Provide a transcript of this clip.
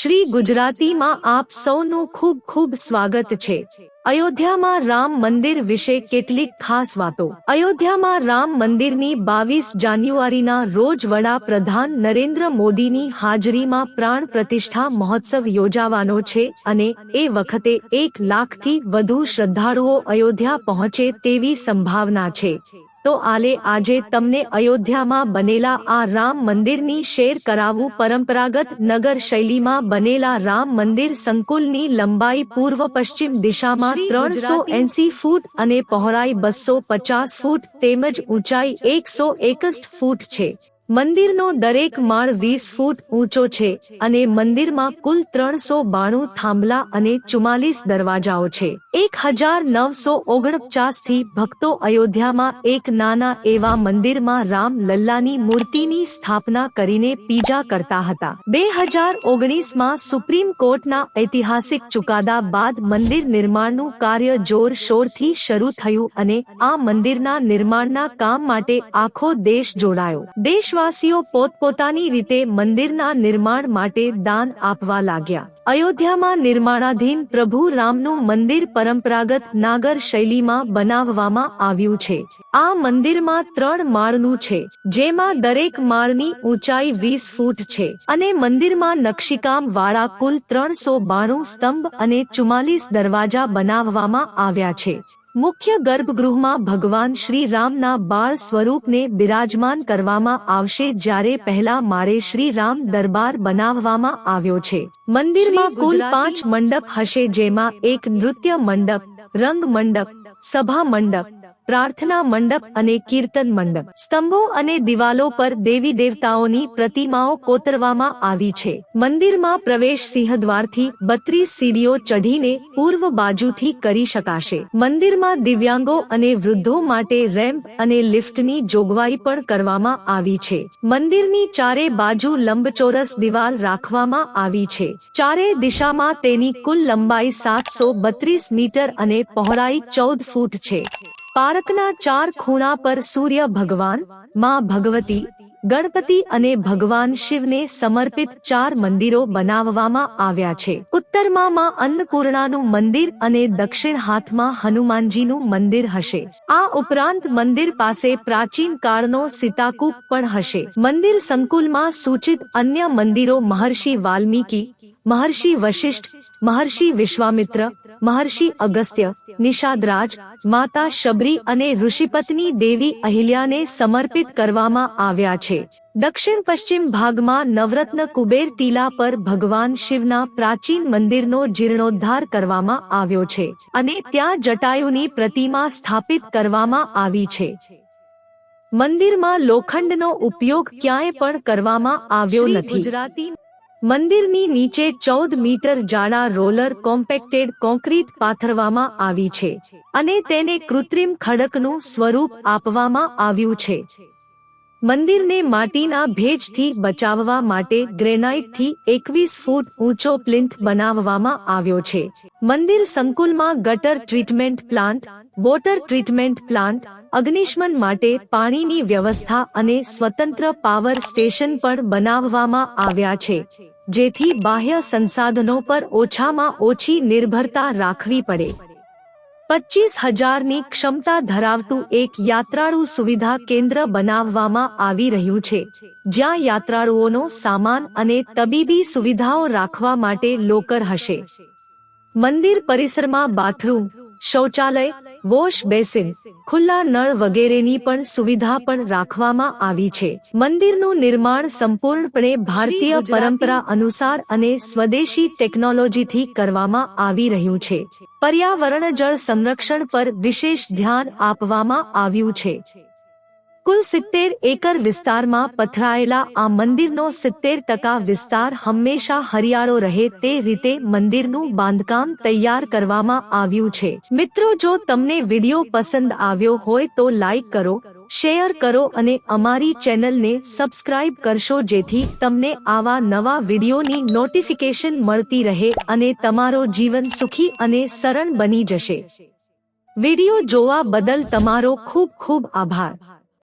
શ્રી ગુજરાતીમાં આપ સૌનું ખૂબ ખૂબ સ્વાગત છે। અયોધ્યામાં રામ મંદિર વિશે કેટલીક ખાસ વાતો। અયોધ્યામાં રામ મંદિરની 22 જાન્યુઆરીના રોજ વડાપ્રધાન નરેન્દ્ર મોદીની હાજરીમાં પ્રાણ પ્રતિષ્ઠા મહોત્સવ યોજાવાનો છે અને એ વખતે 1 લાખથી વધુ શ્રદ્ધાળુઓ અયોધ્યા પહોંચે તેવી સંભાવના છે। તો આજે તમને અયોધ્યામાં બનેલા આ રામ મંદિરની શેર કરાવું। પરંપરાગત નગર શૈલીમાં બનેલા રામ મંદિર સંકુલની લંબાઈ પૂર્વ પશ્ચિમ દિશામાં 380 ફૂટ અને પહોળાઈ 250 ફૂટ તેમજ ઊંચાઈ 161 ફૂટ છે। મંદિરનો દરેક માળ 20 ફૂટ ઊંચો છે અને મંદિરમાં કુલ 392 થાંભલા અને 44 દરવાજાઓ છે। 1949 થી ભક્તો અયોધ્યામાં એક નાના એવા મંદિરમાં રામ લલ્લાની મૂર્તિની સ્થાપના કરીને પૂજા કરતા હતા। 2019માં સુપ્રીમ કોર્ટના ઐતિહાસિક ચુકાદા બાદ મંદિર નિર્માણનું કાર્ય જોરશોરથી શરૂ થયું અને આ મંદિરના નિર્માણના કામ માટે આખો દેશ જોડાયો। દેશવાસીઓ પોતપોતાની રીતે મંદિરના નિર્માણ માટે દાન આપવા લાગ્યા। અયોધ્યામાં નિર્માણાધીન પ્રભુ રામનું મંદિર પરંપરાગત નાગર શૈલીમાં બનાવવામાં આવ્યું છે। આ મંદિરમાં 3 માળનું છે, જેમાં દરેક માળની ઊંચાઈ 20 ફૂટ છે અને મંદિરમાં નકશીકામ વાળા કુલ 392 સ્તંભ અને 44 દરવાજા બનાવવામાં આવ્યા છે। મુખ્ય ગર્ભગૃહમાં ભગવાન શ્રી રામના બાળ સ્વરૂપને બિરાજમાન કરવામાં આવશે, જ્યારે પહેલા માળે શ્રી રામ દરબાર બનાવવામાં આવ્યો છે। મંદિરમાં કુલ 5 મંડપ હશે, જેમાં એક નૃત્ય મંડપ, રંગ મંડપ, સભા મંડપ, પ્રાર્થના મંડપ અને કીર્તન મંડપ। સ્તંભો અને દિવાલો પર દેવી દેવતાઓની પ્રતિમાઓ કોતરવામાં આવી છે। મંદિરમાં પ્રવેશ સિંહદ્વારથી 32 સીડીઓ ચઢીને પૂર્વ બાજુથી કરી શકાશે। મંદિરમાં દિવ્યાંગો અને વૃદ્ધો માટે રેમ્પ અને લિફ્ટની જોગવાઈ પણ કરવામાં આવી છે। મંદિરની ચારે બાજુ લંબચોરસ દિવાલ રાખવામાં આવી છે। ચારે દિશામાં તેની કુલ લંબાઈ 732 મીટર અને પહોળાઈ 14 ફૂટ છે। પાર્કના 4 ખૂણા પર સૂર્ય ભગવાન, માં ભગવતી, ગણપતિ અને ભગવાન શિવને સમર્પિત 4 મંદિરો બનાવવામાં આવ્યા છે। ઉત્તરમાં માં અન્નપૂર્ણાનું મંદિર અને દક્ષિણ હાથમાં હનુમાનજીનું મંદિર હશે। આ ઉપરાંત મંદિર પાસે પ્રાચીન કાળનો સીતાકૂપ પણ હશે। મંદિર સંકુલમાં સૂચિત અન્ય મંદિરો મહર્ષિ વાલ્મીકી, મહર્ષિ વશિષ્ઠ, મહર્ષિ વિશ્વામિત્ર, મહર્ષિ અગસ્ત્ય, નિષાદરાજ, માતા શબરી અને ઋષિપત્ની દેવી અહિલ્યાને સમર્પિત કરવામાં આવ્યા છે। દક્ષિણ પશ્ચિમ ભાગમાં નવરત્ન કુબેર ટીલા પર ભગવાન શિવના પ્રાચીન મંદિરનો જીર્ણોદ્ધાર કરવામાં આવ્યો છે અને ત્યાં જટાયુની પ્રતિમા સ્થાપિત કરવામાં આવી છે। મંદિરમાં લોખંડનો ઉપયોગ ક્યાંય પણ કરવામાં આવ્યો નથી। મંદિરની નીચે 14 મીટર જાડા રોલર કોમ્પેક્ટેડ કોન્ક્રીટ પાથરવામાં આવી છે અને તેને કૃત્રિમ ખડકનું સ્વરૂપ આપવામાં આવ્યું છે। મંદિરને માટીના ભેજથી બચાવવા માટે ગ્રેનાઇટથી 21 ફૂટ ઊંચો પ્લિન્થ બનાવવામાં આવ્યો છે। મંદિર સંકુલમાં ગટર treatment plant, water treatment plant, અગ્નિશમન માટે પાણીની વ્યવસ્થા અને સ્વતંત્ર પાવર સ્ટેશન પણ બનાવવામાં આવ્યા છે, જેથી બાહ્ય સંસાધનો પર ઓછામાં ઓછી નિર્ભરતા રાખવી પડે। 25,000ની ક્ષમતા ધરાવતું એક યાત્રાળુ સુવિધા કેન્દ્ર બનાવવામાં આવી રહ્યું છે, જ્યાં યાત્રાળુઓનો સામાન અને તબીબી સુવિધાઓ રાખવા માટે લોકર હશે। મંદિર પરિસરમાં બાથરૂમ, શૌચાલય, વોશ બેસિન, ખુલ્લા નળ વગેરેની પણ સુવિધા પણ રાખવામાં આવી છે। મંદિરનું નિર્માણ સંપૂર્ણપણે ભારતીય પરંપરા અનુસાર અને સ્વદેશી ટેકનોલોજીથી કરવામાં આવી રહ્યું છે। પર્યાવરણ જળ સંરક્ષણ પર વિશેષ ધ્યાન આપવામાં આવ્યું છે। કુલ 70 એકર વિસ્તારમાં પથરાયેલા આ મંદિરનો 70% વિસ્તાર હંમેશા હરિયાળો રહે તે રીતે મંદિરનું બાંધકામ તૈયાર કરવામાં આવ્યું છે। મિત્રો, જો તમને વિડીયો પસંદ આવ્યો હોય તો લાઈક કરો, શેર કરો અને અમારી ચેનલને સબસ્ક્રાઇબ કરશો, જેથી તમને આવા નવા વિડીયોની નોટિફિકેશન મળતી રહે અને તમારો જીવન સુખી અને સરળ બની જશે। વિડીયો જોવા બદલ તમારો ખૂબ ખૂબ આભાર।